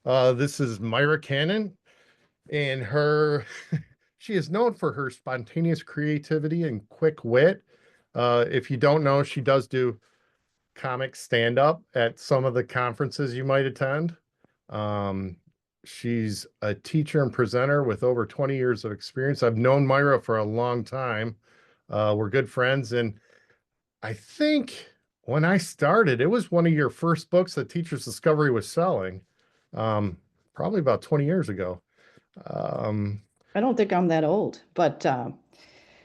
This is Myra Cannon, and her she is known for her spontaneous creativity and quick wit. If you don't know, she does do comic stand-up at some of the conferences you might attend. Um, she's a teacher and presenter with over 20 years of experience. I've known Myra for a long time. We're good friends, and I think when I started, it was one of your first books that Teachers Discovery was selling, um, probably about 20 years ago. Um, I don't think I'm that old, but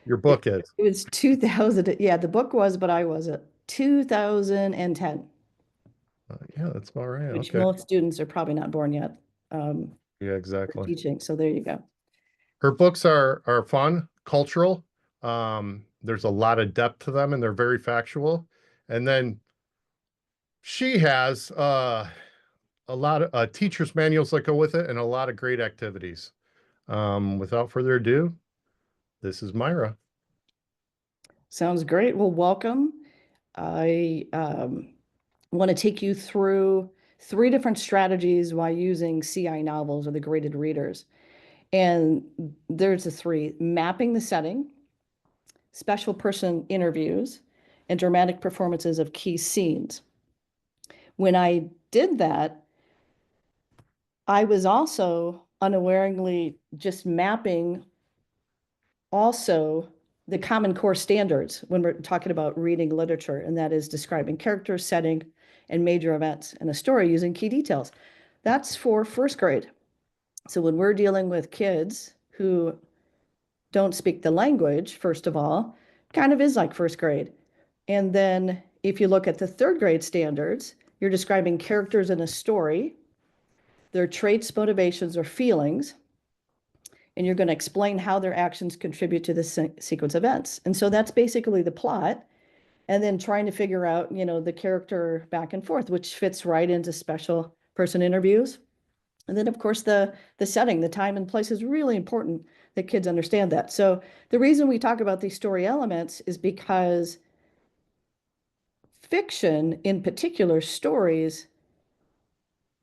your it, book is. it was 2000. Yeah, the book was, but I wasn't. 2010, Yeah, that's all right. which Okay. most students are probably not born yet Yeah, for exactly. teaching. So there you go. Her books are fun, cultural. There's a lot of depth to them, and they're very factual. And then she has a lot of teachers' manuals that go with it, and a lot of great activities. Without further ado, this is Myra. Sounds great. Well, welcome. I want to take you through three different strategies while using CI novels or the graded readers. And there's the three: mapping the setting, special person interviews, and dramatic performances of key scenes. When I did that, I was also unawareingly just mapping also the Common Core standards when we're talking about reading literature, and that is describing characters, setting, and major events in a story using key details. That's for first grade. So when we're dealing with kids who don't speak the language, first of all, kind of is like first grade. And then if you look at the third grade standards, you're describing characters in a story, their traits, motivations, or feelings, and you're going to explain how their actions contribute to the sequence of events. And so that's basically the plot. And then trying to figure out, the character back and forth, which fits right into special person interviews. And then, of course, the setting, the time and place is really important that kids understand that. So the reason we talk about these story elements is because fiction, in particular, stories,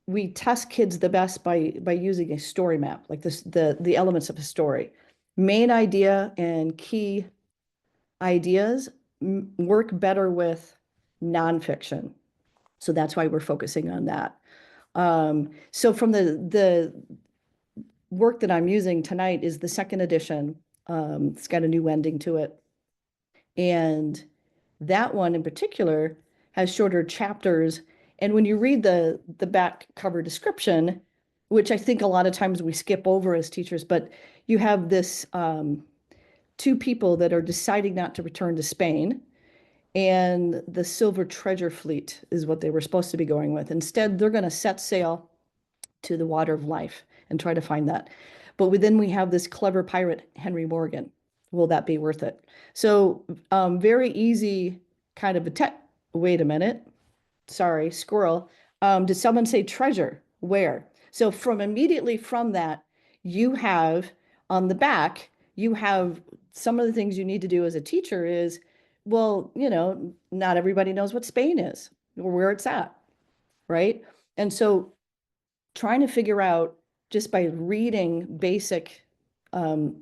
we test kids the best by using a story map, like this, the elements of a story. Main idea and key ideas work better with nonfiction. So that's why we're focusing on that. So from the work that I'm using tonight is the second edition. It's got a new ending to it. And that one in particular has shorter chapters. And when you read the back cover description, which I think a lot of times we skip over as teachers, but you have this two people that are deciding not to return to Spain, and the Silver Treasure Fleet is what they were supposed to be going with. Instead, they're going to set sail to the water of life and try to find that. But then we have this clever pirate, Henry Morgan. Will that be worth it? So very easy kind of wait a minute. Sorry, squirrel. Did someone say treasure? Where? So from immediately from that, you have on the back, you have some of the things you need to do as a teacher is, well, not everybody knows what Spain is or where it's at, right? And so trying to figure out just by reading basic um,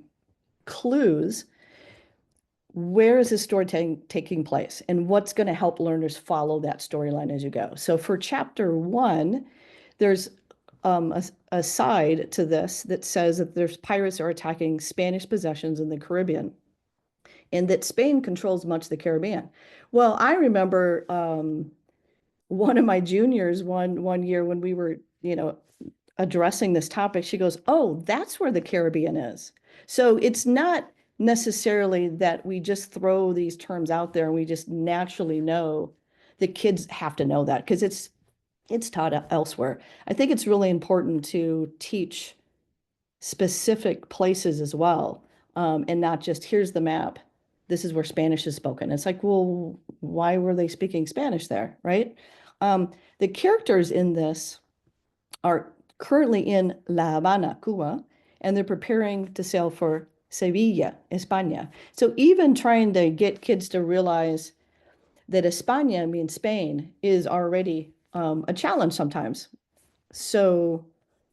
clues, where is the story taking place and what's going to help learners follow that storyline as you go. So for chapter one, there's a side to this that says that there's pirates are attacking Spanish possessions in the Caribbean and that Spain controls much of the Caribbean. Well, I remember one of my juniors one year when we were, addressing this topic, she goes, "Oh, that's where the Caribbean is." So it's not necessarily that we just throw these terms out there and we just naturally know. The kids have to know that because it's taught elsewhere. I think it's really important to teach specific places as well, and not just here's the map. This is where Spanish is spoken. It's like, well, why were they speaking Spanish there, right? The characters in this are currently in La Habana, Cuba, and they're preparing to sail for Sevilla, España. So even trying to get kids to realize that España means Spain is already a challenge sometimes. So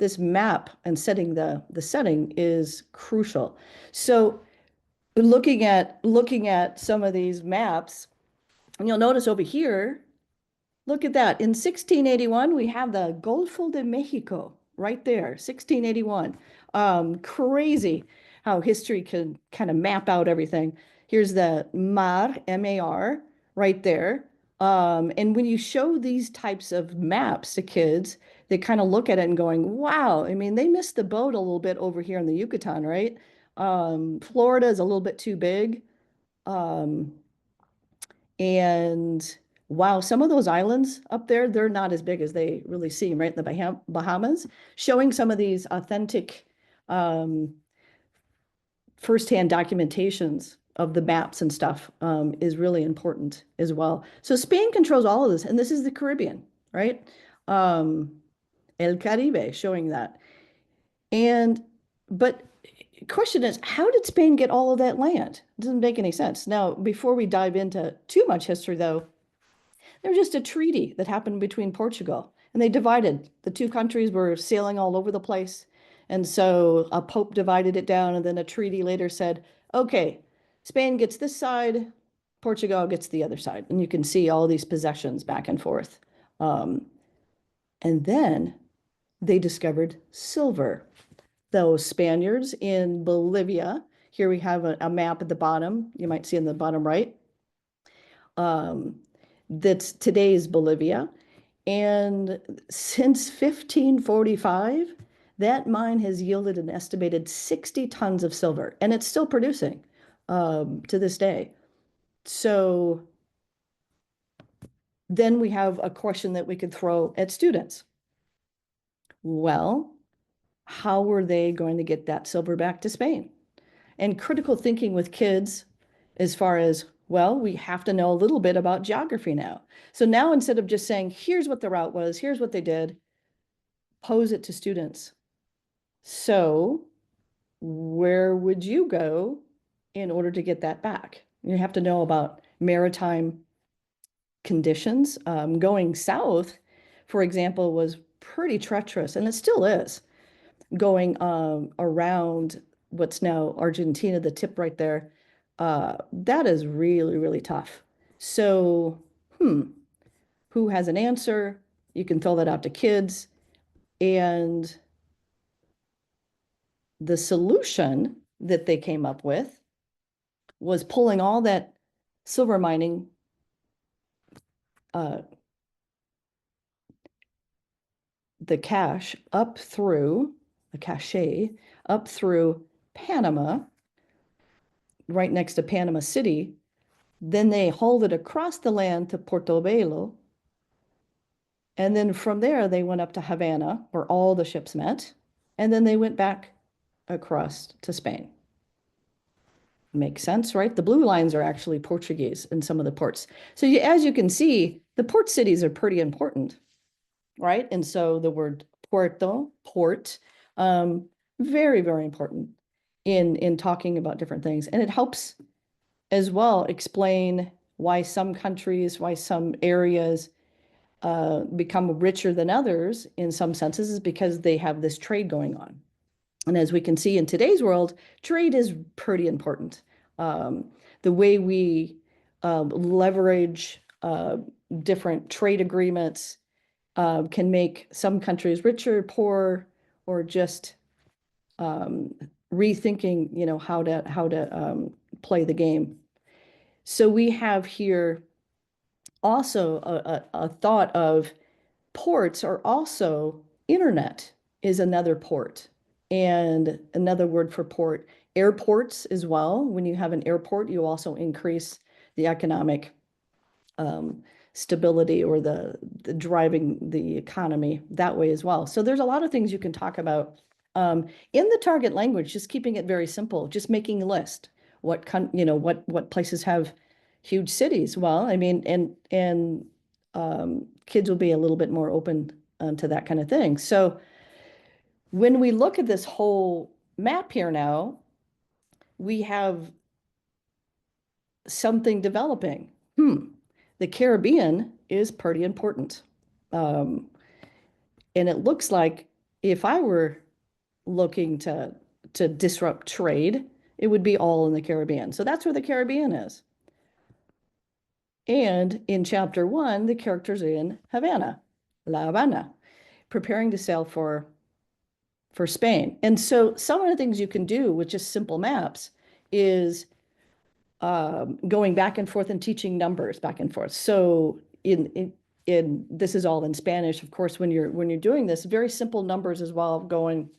this map and setting the setting is crucial. So looking at some of these maps, and you'll notice over here, look at that. In 1681, we have the Golfo de Mexico right there, 1681. Crazy how history can kind of map out everything. Here's the Mar, M-A-R, right there. And when you show these types of maps to kids, they kind of look at it and going, wow, I mean, they missed the boat a little bit over here in the Yucatan, right? Florida is a little bit too big. Um, and wow, some of those islands up there, they're not as big as they really seem, right? In the Bahamas, showing some of these authentic um, firsthand documentations of the maps and stuff is really important as well. So Spain controls all of this, and this is the Caribbean, right? Um, El Caribe showing that. And, but question is, how did Spain get all of that land? It doesn't make any sense. Now, before we dive into too much history, though, there's just a treaty that happened between Portugal, and they divided. The two countries were sailing all over the place. And so a pope divided it down, and then a treaty later said, okay, Spain gets this side, Portugal gets the other side. And you can see all these possessions back and forth. Um, and then they discovered silver. Those Spaniards in Bolivia, here we have a map at the bottom, you might see in the bottom right. That's today's Bolivia. And since 1545, that mine has yielded an estimated 60 tons of silver, and it's still producing to this day. So then we have a question that we could throw at students. Well, how were they going to get that silver back to Spain? And critical thinking with kids as far as, well, we have to know a little bit about geography now. So now instead of just saying, here's what the route was, here's what they did, pose it to students. So where would you go in order to get that back? You have to know about maritime conditions. Going south, for example, was pretty treacherous, and it still is, going around what's now Argentina, the tip right there. That is really, really tough. So, who has an answer? You can throw that out to kids. And the solution that they came up with was pulling all that silver mining the cache up through the cache up through Panama, right next to Panama City. Then they hauled it across the land to Portobello. And then from there, they went up to Havana, where all the ships met. And then they went back across to Spain. Makes sense, right? The blue lines are actually Portuguese in some of the ports. So as you can see, the port cities are pretty important, right? And so the word puerto, port, very, very important in talking about different things. And it helps as well explain why some countries, why some areas become richer than others in some senses, is because they have this trade going on. And as we can see in today's world, trade is pretty important. The way we leverage different trade agreements can make some countries richer, poor, or just rethinking, how to play the game. So we have here also a thought of ports are also internet is another port, and another word for port, airports as well. When you have an airport, you also increase the economic stability, or the driving the economy that way as well. So there's a lot of things you can talk about in the target language, just keeping it very simple, just making a list. What places have huge cities? Well, I mean, and kids will be a little bit more open to that kind of thing. So when we look at this whole map here now, we have something developing. The Caribbean is pretty important. And it looks like if I were looking to disrupt trade, it would be all in the Caribbean. So that's where the Caribbean is. And in chapter 1, the characters are in Havana, La Habana, preparing to sail for Spain. And so some of the things you can do with just simple maps is going back and forth and teaching numbers back and forth. So in this is all in Spanish, of course, when you're doing this, very simple numbers as well, going,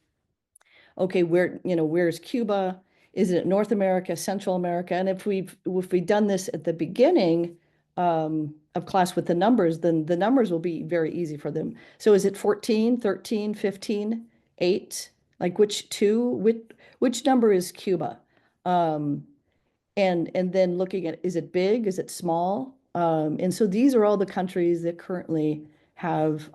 okay, where's Cuba? Is it North America, Central America? And if we've done this at the beginning of class with the numbers, then the numbers will be very easy for them. So is it 14, 13, 15, 8? Like which two, which number is Cuba? Um, and then looking at, is it big? Is it small? And so these are all the countries that currently have,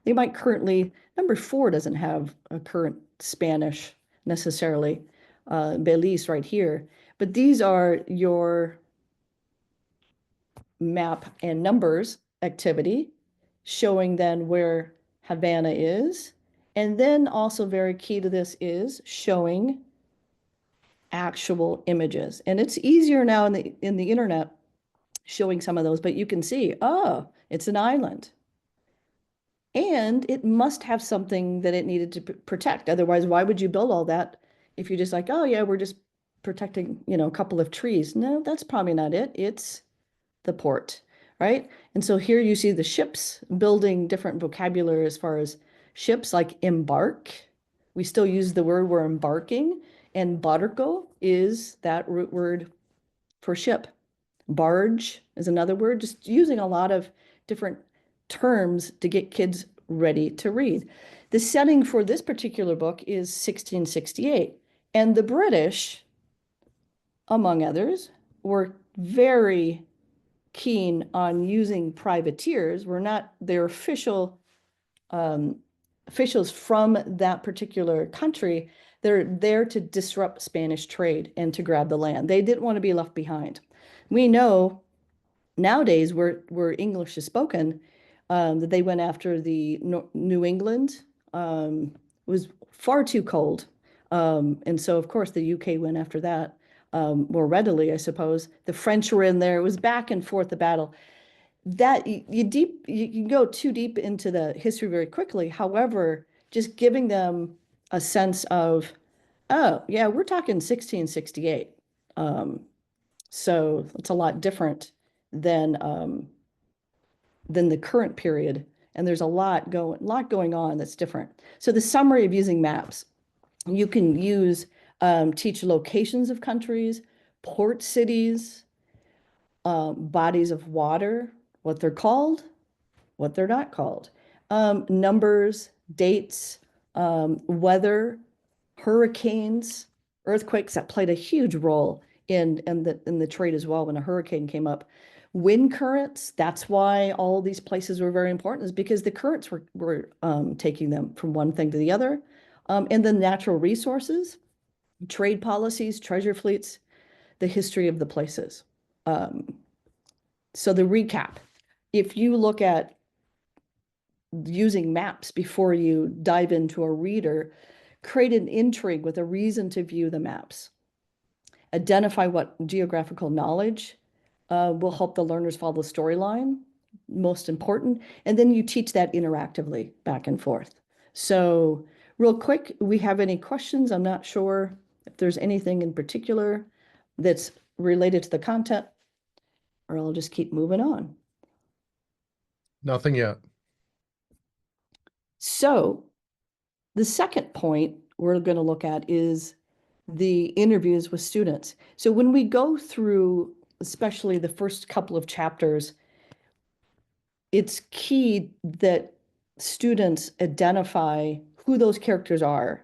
they might currently, number 4 doesn't have a current Spanish necessarily, Belize right here, but these are your map and numbers activity showing then where Havana is. And then also very key to this is showing actual images. And it's easier now in the internet showing some of those, but you can see, oh, it's an island. And it must have something that it needed to protect. Otherwise, why would you build all that if you're just like, oh yeah, we're just protecting, a couple of trees? No, that's probably not it. It's the port, right? And so here you see the ships building different vocabulary as far as ships like embark. We still use the word we're embarking, and barco is that root word for ship. Barge is another word, just using a lot of different terms to get kids ready to read. The setting for this particular book is 1668, and the British, among others, were very keen on using privateers. Were not their officials from that particular country. They're there to disrupt Spanish trade and to grab the land. They didn't want to be left behind. We know nowadays where English is spoken, that they went after the New England, was far too cold. And so, of course, the UK went after that more readily, I suppose. The French were in there. It was back and forth, the battle. That you can go too deep into the history very quickly. However, just giving them a sense of, oh, yeah, we're talking 1668. So it's a lot different than the current period. And there's a lot going on that's different. So the summary of using maps, you can use, teach locations of countries, port cities, bodies of water, what they're called, what they're not called, numbers, dates, weather, hurricanes, earthquakes that played a huge role in the trade as well when a hurricane came up. Wind currents, that's why all these places were very important, is because the currents were taking them from one thing to the other. And the natural resources, trade policies, treasure fleets, the history of the places. So the recap, if you look at using maps before you dive into a reader, create an intrigue with a reason to view the maps. Identify what geographical knowledge will help the learners follow the storyline, most important. And then you teach that interactively back and forth. So real quick, we have any questions? I'm not sure if there's anything in particular that's related to the content, or I'll just keep moving on. Nothing yet. So the second point we're going to look at is the interviews with students. So when we go through, especially the first couple of chapters, it's key that students identify who those characters are.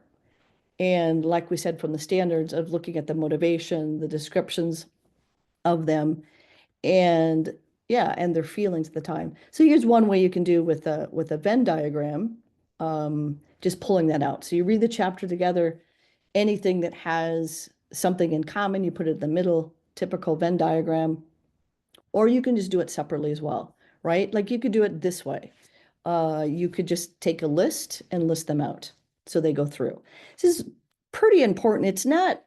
And like we said, from the standards of looking at the motivation, the descriptions of them, and yeah, and their feelings at the time. So here's one way you can do with a Venn diagram, just pulling that out. So you read the chapter together, anything that has something in common, you put it in the middle, typical Venn diagram, or you can just do it separately as well, right? Like you could do it this way. You could just take a list and list them out. So they go through. This is pretty important. It's not,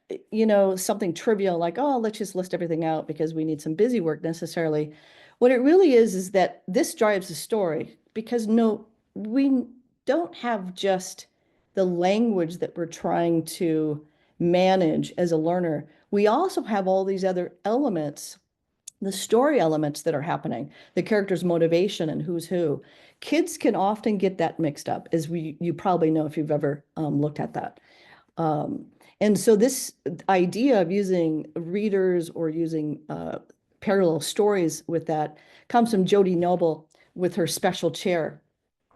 something trivial like, oh, let's just list everything out because we need some busy work necessarily. What it really is that this drives the story because no, we don't have just the language that we're trying to manage as a learner. We also have all these other elements, the story elements that are happening, the character's motivation and who's who. Kids can often get that mixed up, as you probably know if you've ever looked at that. Um, and so this idea of using readers or using parallel stories with that comes from Jody Noble with her special chair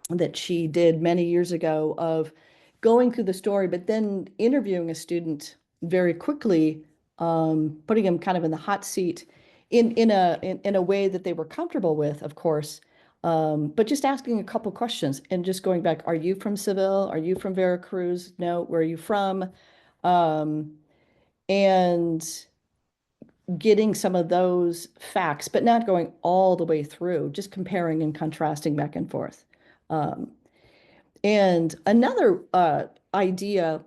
that she did many years ago of going through the story, but then interviewing a student very quickly, putting him kind of in the hot seat in a way that they were comfortable with, of course, but just asking a couple questions and just going back, are you from Seville? Are you from Veracruz? No, where are you from? Um, and getting some of those facts, but not going all the way through, just comparing and contrasting back and forth. Um, and another idea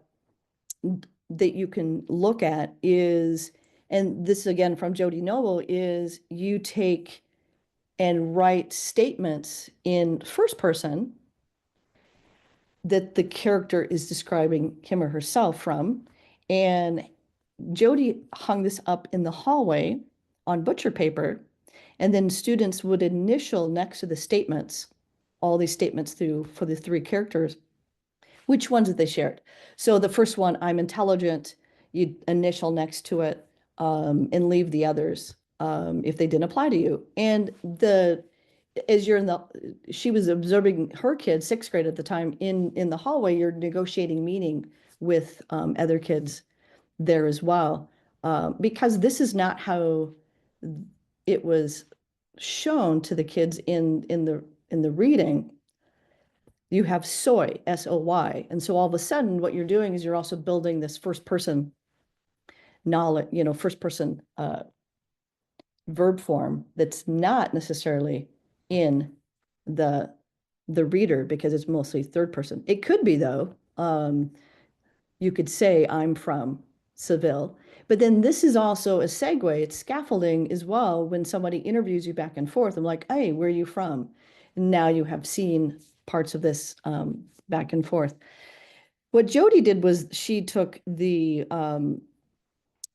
that you can look at is, and this again from Jody Noble, is you take and write statements in first person that the character is describing him or herself from. And Jody hung this up in the hallway on butcher paper, and then students would initial next to the statements, all these statements through for the three characters, which ones did they shared. So the first one, I'm intelligent, you initial next to it, and leave the others if they didn't apply to you. And as you're in the, she was observing her kids, sixth grade at the time, in the hallway, you're negotiating meaning with other kids there as well. Because this is not how it was shown to the kids in the reading. You have soy, S-O-Y. And so all of a sudden, what you're doing is you're also building this first person knowledge, first person verb form that's not necessarily in the the reader because it's mostly third person. It could be though. You could say I'm from Seville, but then this is also a segue. It's scaffolding as well. When somebody interviews you back and forth, I'm like, hey, where are you from? And now you have seen parts of this back and forth. What Jody did was she took the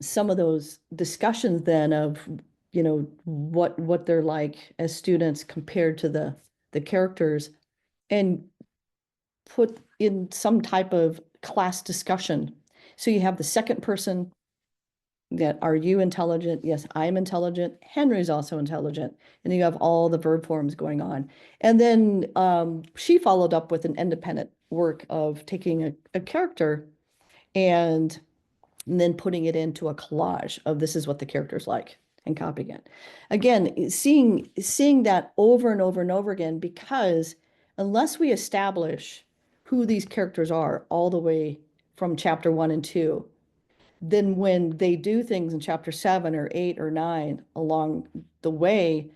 some of those discussions then of what they're like as students compared to the characters and put in some type of class discussion. So you have the second person that, are you intelligent? Yes, I'm intelligent. Henry's also intelligent. And you have all the verb forms going on. And then she followed up with an independent work of taking a character and then putting it into a collage of this is what the character's like and copying it. Again, seeing that over and over and over again, because unless we establish who these characters are all the way from chapter 1 and 2, then when they do things in chapter 7 or 8 or 9 along the way,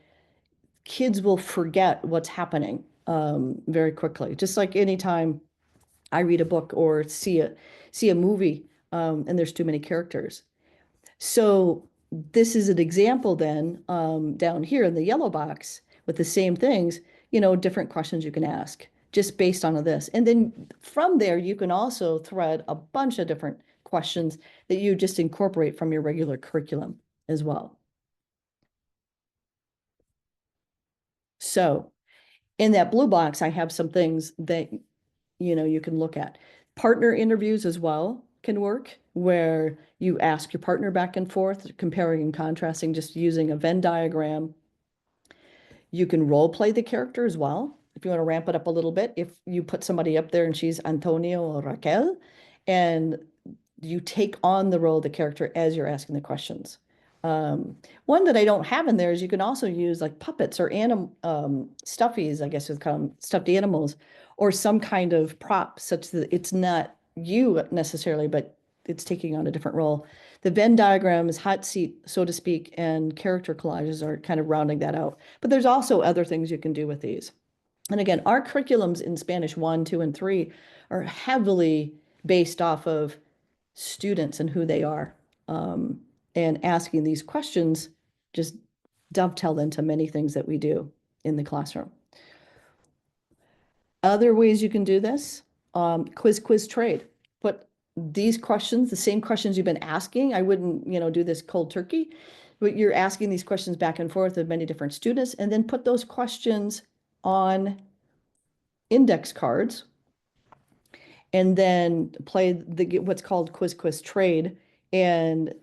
kids will forget what's happening very quickly. Just like anytime I read a book or see a movie and there's too many characters. So this is an example then down here in the yellow box with the same things, different questions you can ask just based on this. And then from there, you can also thread a bunch of different questions that you just incorporate from your regular curriculum as well. So in that blue box, I have some things that you can look at. Partner interviews as well can work, where you ask your partner back and forth, comparing and contrasting, just using a Venn diagram. You can role play the character as well. If you want to ramp it up a little bit, if you put somebody up there and she's Antonio or Raquel, and you take on the role of the character as you're asking the questions. One that I don't have in there is you can also use like puppets or stuffies, I guess it's called stuffed animals, or some kind of prop such that it's not you necessarily, but it's taking on a different role. The Venn diagrams, hot seat, so to speak, and character collages are kind of rounding that out. But there's also other things you can do with these. And again, our curriculums in Spanish 1, 2, and 3 are heavily based off of students and who they are. And asking these questions just dovetail into many things that we do in the classroom. Other ways you can do this, quiz trade. Put these questions, the same questions you've been asking. I wouldn't, do this cold turkey, but you're asking these questions back and forth of many different students, and then put those questions on index cards, and then play what's called quiz trade. And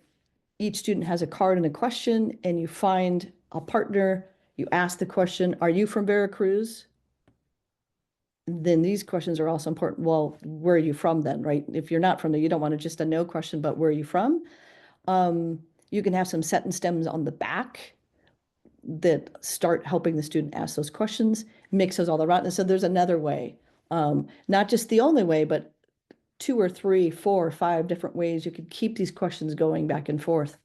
each student has a card and a question, and you find a partner. You ask the question, are you from Veracruz? Then these questions are also important. Well, where are you from then, right? If you're not from there, you don't want to just a no question, but where are you from? You can have some sentence stems on the back that start helping the student ask those questions, mixes all around. And so there's another way, not just the only way, but 2 or 3, 4 or 5 different ways you could keep these questions going back and forth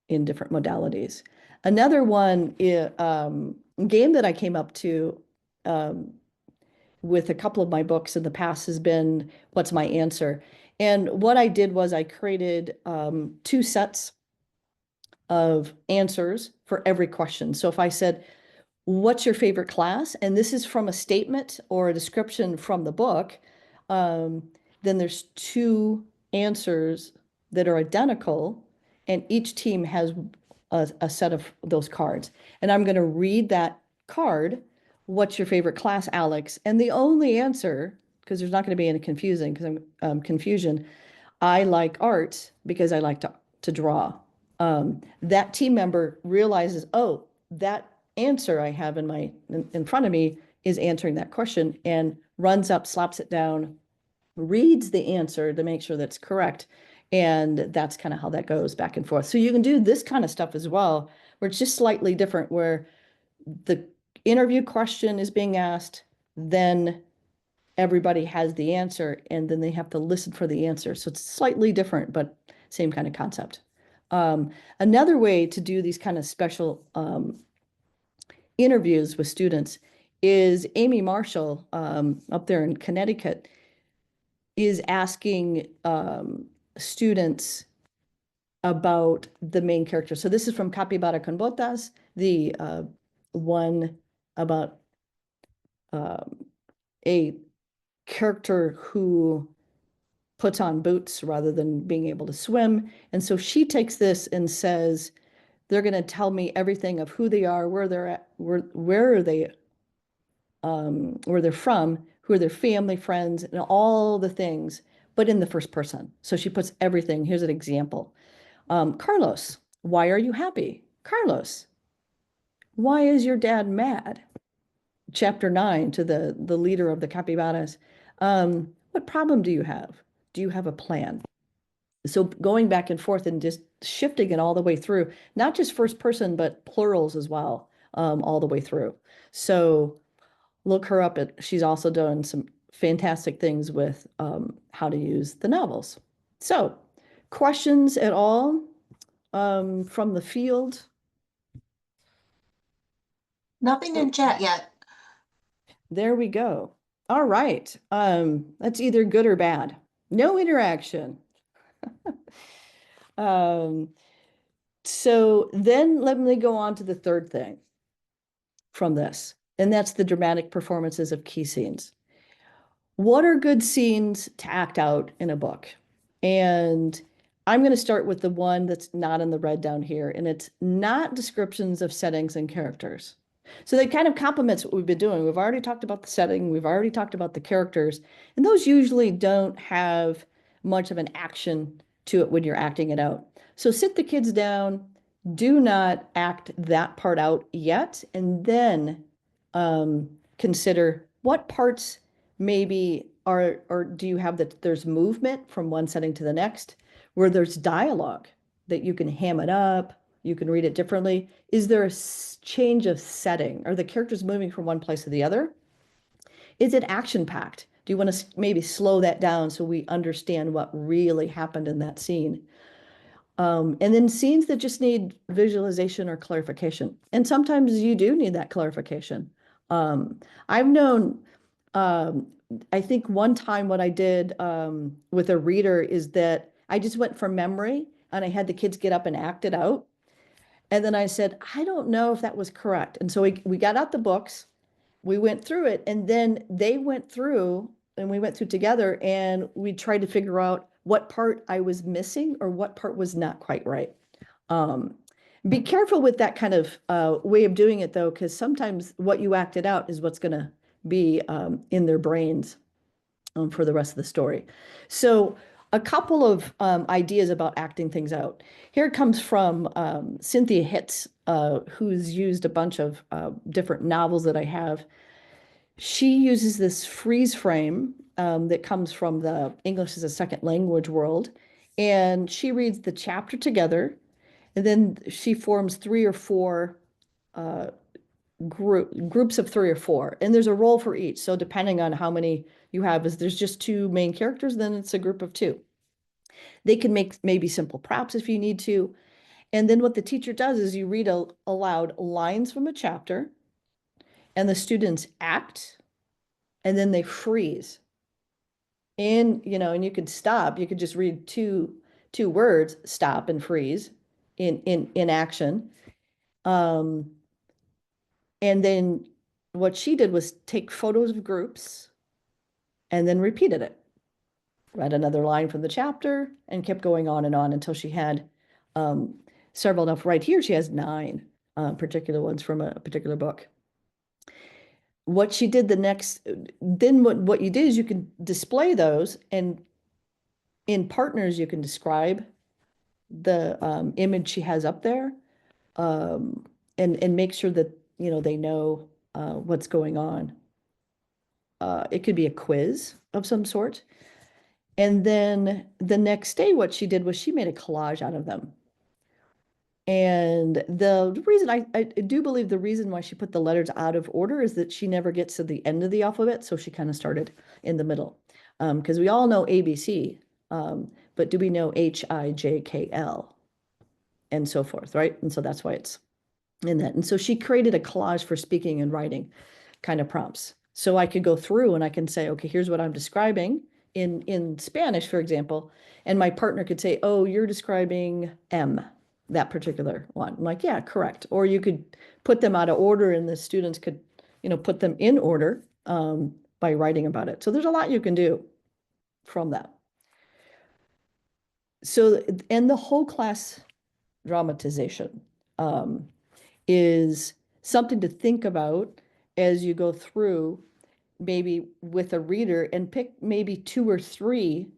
in different modalities. Another one, game that I came up to with a couple of my books in the past has been What's My Answer? And what I did was I created 2 sets of answers for every question. So if I said, what's your favorite class? And this is from a statement or a description from the book, then there's 2 answers that are identical, and each team has a set of those cards. And I'm going to read that card. What's your favorite class, Alex? And the only answer, because there's not going to be any confusion, I like art because I like to draw. That team member realizes, oh, that answer I have in front of me is answering that question, and runs up, slaps it down, reads the answer to make sure that's correct. And that's kind of how that goes back and forth. So you can do this kind of stuff as well, where it's just slightly different, where the interview question is being asked, then everybody has the answer, and then they have to listen for the answer. So it's slightly different, but same kind of concept. Another way to do these kind of special interviews with students is Amy Marshall up there in Connecticut is asking students about the main character. So this is from Capybara con Botas, the one about a character who puts on boots rather than being able to swim. And so she takes this and says, they're going to tell me everything of who they are, where they're at, where are they, where they're from, who are their family, friends, and all the things, but in the first person. So she puts everything. Here's an example. Carlos, why are you happy? Carlos, why is your dad mad? Chapter 9 to the leader of the capybaras. What problem do you have? Do you have a plan? So going back and forth and just shifting it all the way through, not just first person, but plurals as well, all the way through. So look her up. She's also done some fantastic things with how to use the novels. So questions at all from the field? Nothing in chat yet. There we go. All right. That's either good or bad. No interaction. So then let me go on to the third thing from this, and that's the dramatic performances of key scenes. What are good scenes to act out in a book? And I'm going to start with the one that's not in the red down here, and it's not descriptions of settings and characters. So that kind of complements what we've been doing. We've already talked about the setting, we've already talked about the characters, and those usually don't have much of an action to it when you're acting it out. So sit the kids down, do not act that part out yet, and then consider what parts maybe are, or do you have that there's movement from one setting to the next, where there's dialogue that you can ham it up, you can read it differently. Is there a change of setting? Are the characters moving from one place to the other? Is it action-packed? Do you want to maybe slow that down so we understand what really happened in that scene? And then scenes that just need visualization or clarification. And sometimes you do need that clarification. I've known, I think one time what I did with a reader is that I just went from memory and I had the kids get up and act it out. And then I said, I don't know if that was correct. And so we got out the books, we went through it, and then they went through and we went through together and we tried to figure out what part I was missing or what part was not quite right. Um, be careful with that kind of way of doing it though, because sometimes what you acted out is what's going to be in their brains for the rest of the story. So a couple of ideas about acting things out. Here it comes from Cynthia Hitz, who's used a bunch of different novels that I have. She uses this freeze frame that comes from the English as a second language world. And she reads the chapter together, and then she forms three or four uh, groups of three or four, and there's a role for each. So depending on how many you have, is there's just two main characters, then it's a group of two. They can make maybe simple props if you need to. And then what the teacher does is you read aloud lines from a chapter, and the students act, and then they freeze. And and you could stop. You could just read two words, stop and freeze, in action. Um, and then what she did was take photos of groups and then repeated it. Read another line from the chapter and kept going on and on until she had several enough. Right here, she has 9 particular ones from a particular book. What she did then what you did is you can display those, and in partners, you can describe the image she has up there, and make sure that, they know what's going on. It could be a quiz of some sort. And then the next day, what she did was she made a collage out of them. And the reason I do believe the reason why she put the letters out of order is that she never gets to the end of the alphabet. So she kind of started in the middle. Because we all know ABC, but do we know HIJKL and so forth, right? And so that's why it's in that. And so she created a collage for speaking and writing kind of prompts. So I could go through and I can say, okay, here's what I'm describing in Spanish, for example, and my partner could say, oh, you're describing M, that particular one. I'm like, yeah, correct. Or you could put them out of order and the students could, put them in order by writing about it. So there's a lot you can do from that. So, and the whole class dramatization is something to think about as you go through, maybe with a reader, and pick maybe 2 or 3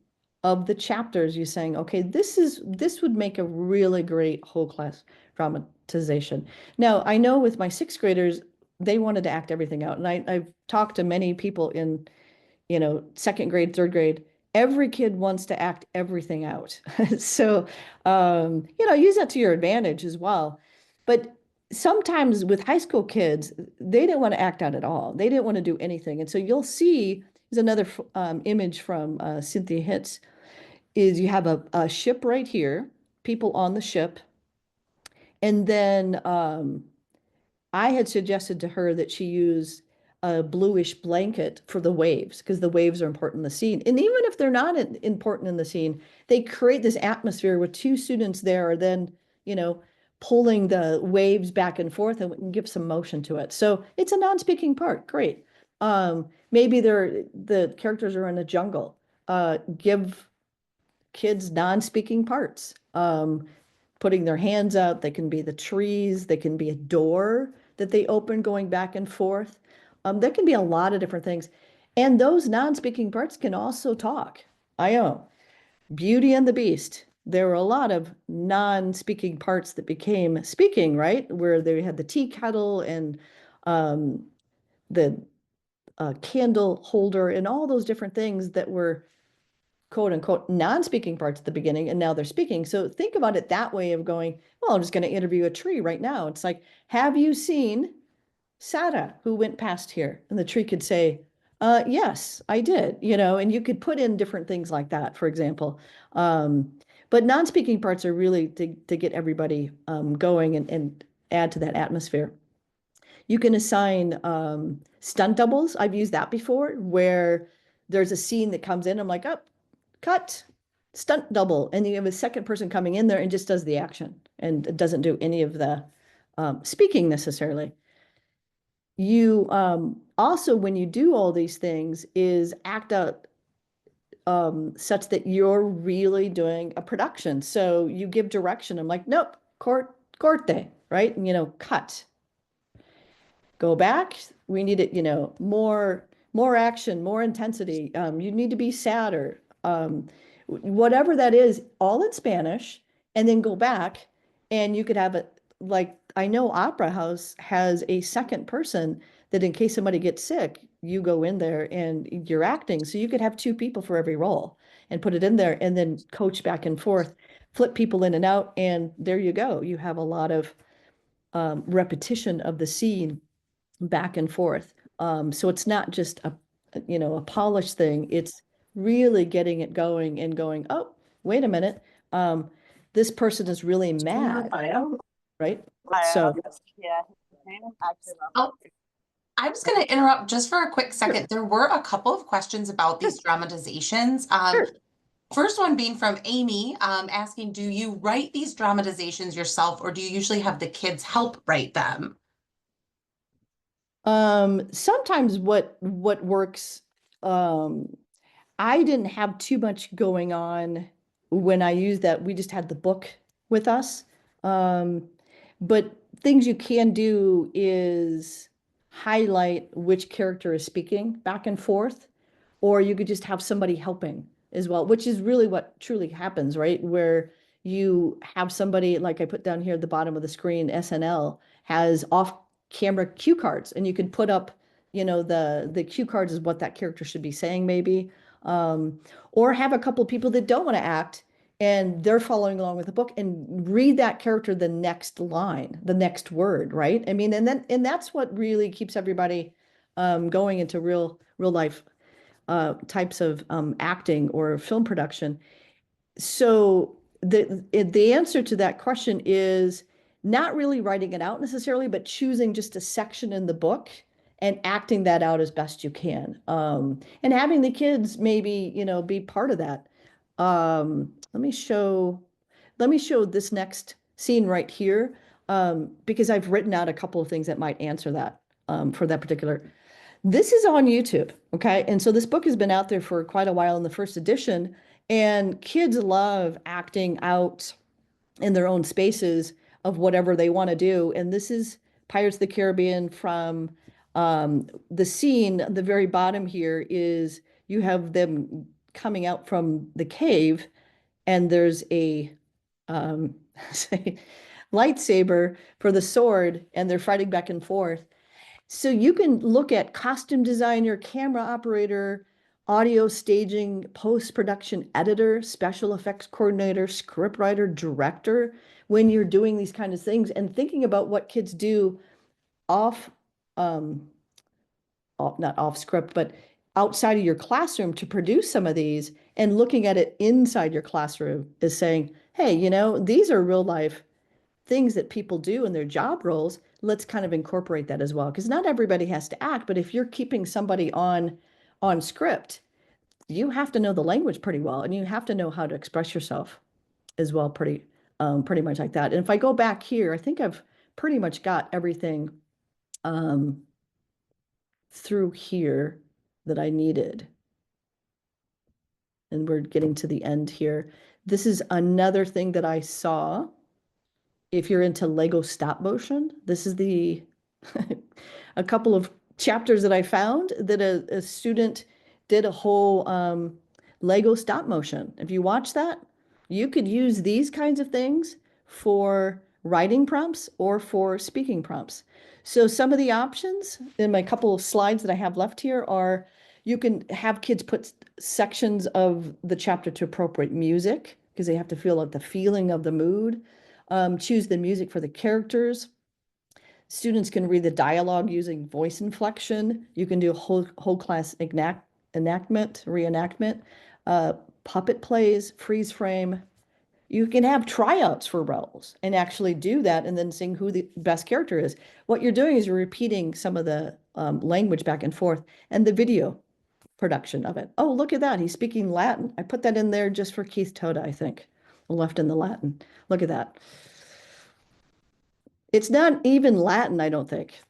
of the chapters you're saying, okay, this would make a really great whole class dramatization. Now, I know with my 6th graders, they wanted to act everything out. And I've talked to many people in, 2nd grade, 3rd grade. Every kid wants to act everything out. So, use that to your advantage as well. But sometimes with high school kids, they didn't want to act out at all. They didn't want to do anything. And so you'll see, there's another image from Cynthia Hitz, is you have a ship right here, people on the ship. And then I had suggested to her that she use a bluish blanket for the waves, because the waves are important in the scene. And even if they're not important in the scene, they create this atmosphere with 2 students there, then, pulling the waves back and forth, and we can give some motion to it. So it's a non-speaking part. Great. Maybe the characters are in a jungle. Give kids non-speaking parts. Putting their hands out, they can be the trees, they can be a door that they open going back and forth. There can be a lot of different things. And those non-speaking parts can also talk. I know. Beauty and the Beast. There were a lot of non-speaking parts that became speaking, right? Where they had the tea kettle and the candle holder and all those different things that were quote unquote non-speaking parts at the beginning, and now they're speaking. So think about it that way of going, well, I'm just going to interview a tree right now. It's like, have you seen Sarah who went past here? And the tree could say, yes, I did, and you could put in different things like that, for example. But non-speaking parts are really to get everybody going and add to that atmosphere. You can assign stunt doubles. I've used that before, where there's a scene that comes in. I'm like, oh, cut, stunt double. And you have a second person coming in there and just does the action and it doesn't do any of the speaking necessarily. You also, when you do all these things, is act out such that you're really doing a production. So you give direction. I'm like, nope, corte, right? And, cut, go back. We need it, more action, more intensity. You need to be sadder. Whatever that is, all in Spanish, and then go back and you could have it like I know Opera House has a second person that in case somebody gets sick, you go in there and you're acting. So you could have two people for every role and put it in there and then coach back and forth, flip people in and out, and there you go. You have a lot of repetition of the scene back and forth. So it's not just a polished thing. It's really getting it going and going, oh, wait a minute. This person is really mad, right? So Oh, I was going to interrupt just for a quick second. There were a couple of questions about these dramatizations. sure. First one being from Amy, asking, do you write these dramatizations yourself or do you usually have the kids help write them? Sometimes what works, I didn't have too much going on when I used that. We just had the book with us. But things you can do is highlight which character is speaking back and forth, or you could just have somebody helping as well, which is really what truly happens, right? Where you have somebody, like I put down here at the bottom of the screen, SNL has off-camera cue cards, and you can put up, the cue cards is what that character should be saying, maybe. Or have a couple of people that don't want to act and they're following along with the book and read that character the next line, the next word, right? I mean, and that's what really keeps everybody going into real life types of acting or film production. So the answer to that question is not really writing it out necessarily, but choosing just a section in the book and acting that out as best you can. And having the kids maybe, be part of that. Let me show this next scene right here, because I've written out a couple of things that might answer that for that particular. This is on YouTube, okay? And so this book has been out there for quite a while in the first edition, and kids love acting out in their own spaces of whatever they want to do. And this is Pirates of the Caribbean from the scene, the very bottom here is you have them coming out from the cave, and there's a say, lightsaber for the sword, and they're fighting back and forth. So you can look at costume designer, camera operator, audio staging, post-production editor, special effects coordinator, scriptwriter, director, when you're doing these kind of things and thinking about what kids do off, not off script, but outside of your classroom to produce some of these, and looking at it inside your classroom is saying, hey, these are real life things that people do in their job roles. Let's kind of incorporate that as well, because not everybody has to act, but if you're keeping somebody on script, you have to know the language pretty well, and you have to know how to express yourself as well, pretty much like that. And if I go back here, I think I've pretty much got everything through here that I needed. And we're getting to the end here. This is another thing that I saw. If you're into Lego stop motion, this is the a couple of chapters that I found that a student did a whole Lego stop motion. If you watch that, you could use these kinds of things for writing prompts or for speaking prompts. So some of the options in my couple of slides that I have left here are you can have kids put sections of the chapter to appropriate music because they have to feel like the feeling of the mood. Choose the music for the characters. Students can read the dialogue using voice inflection. You can do a whole class reenactment, puppet plays, freeze frame, You can have tryouts for roles and actually do that and then sing who the best character is. What you're doing is you're repeating some of the language back and forth and the video production of it. Oh, look at that. He's speaking Latin. I put that in there just for Keith Toda, I think. Left in the Latin. Look at that. It's not even Latin, I don't think.